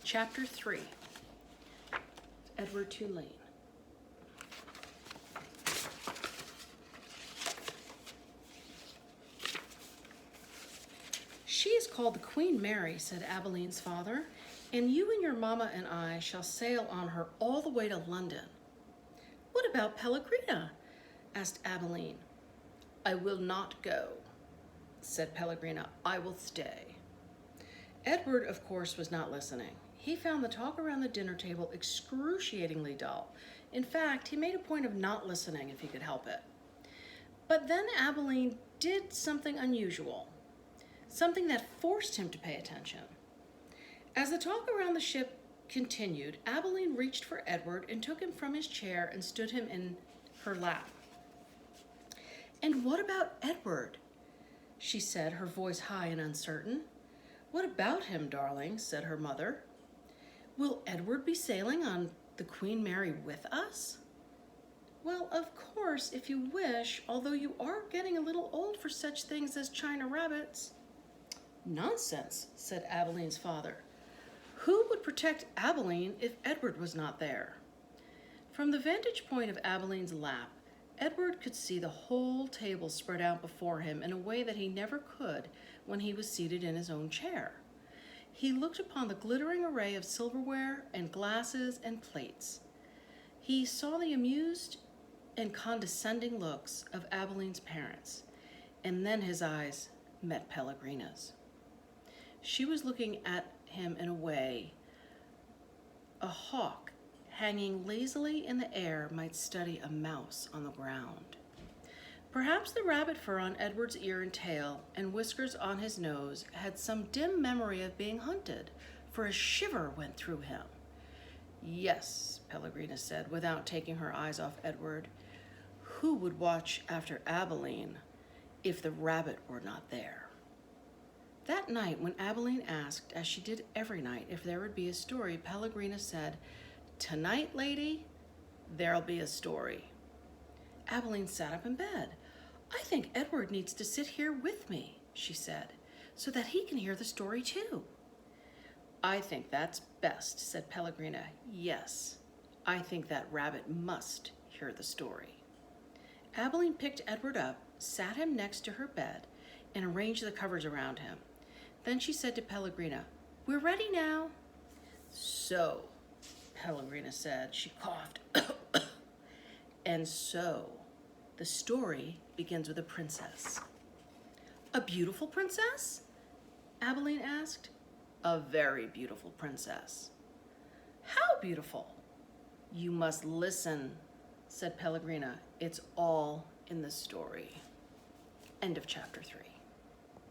Chapter 3, Edward Tulane. She is called the Queen Mary, said Abeline's father, and you and your mamma and I shall sail on her all the way to London. What about Pellegrina? Asked Abeline. I will not go, said Pellegrina. I will stay. Edward, of course, was not listening. He found the talk around the dinner table excruciatingly dull. In fact, he made a point of not listening if he could help it. But then Abeline did something unusual, something that forced him to pay attention. As the talk around the ship continued, Abeline reached for Edward and took him from his chair and stood him in her lap. And what about Edward? She said, her voice high and uncertain. What about him, darling? Said her mother. Will Edward be sailing on the Queen Mary with us? Well, of course, if you wish, although you are getting a little old for such things as China rabbits. Nonsense, said Abeline's father. Who would protect Abeline if Edward was not there? From the vantage point of Abeline's lap, Edward could see the whole table spread out before him in a way that he never could when he was seated in his own chair. He looked upon the glittering array of silverware and glasses and plates. He saw the amused and condescending looks of Abeline's parents, and then his eyes met Pellegrina's. She was looking at him in a way a hawk hanging lazily in the air might study a mouse on the ground. Perhaps the rabbit fur on Edward's ear and tail and whiskers on his nose had some dim memory of being hunted, for a shiver went through him. Yes, Pellegrina said, without taking her eyes off Edward. Who would watch after Abeline if the rabbit were not there? That night, when Abeline asked, as she did every night, if there would be a story, Pellegrina said, Tonight, lady, there'll be a story. Abeline sat up in bed. I think Edward needs to sit here with me, she said, so that he can hear the story too. I think that's best, said Pellegrina. Yes, I think that rabbit must hear the story. Abeline picked Edward up, sat him next to her bed, and arranged the covers around him. Then she said to Pellegrina, We're ready now. So, Pellegrina said. She coughed. And so, the story begins with a princess. A beautiful princess? Abeline asked. A very beautiful princess. How beautiful? You must listen, said Pellegrina. It's all in the story. End of chapter 3.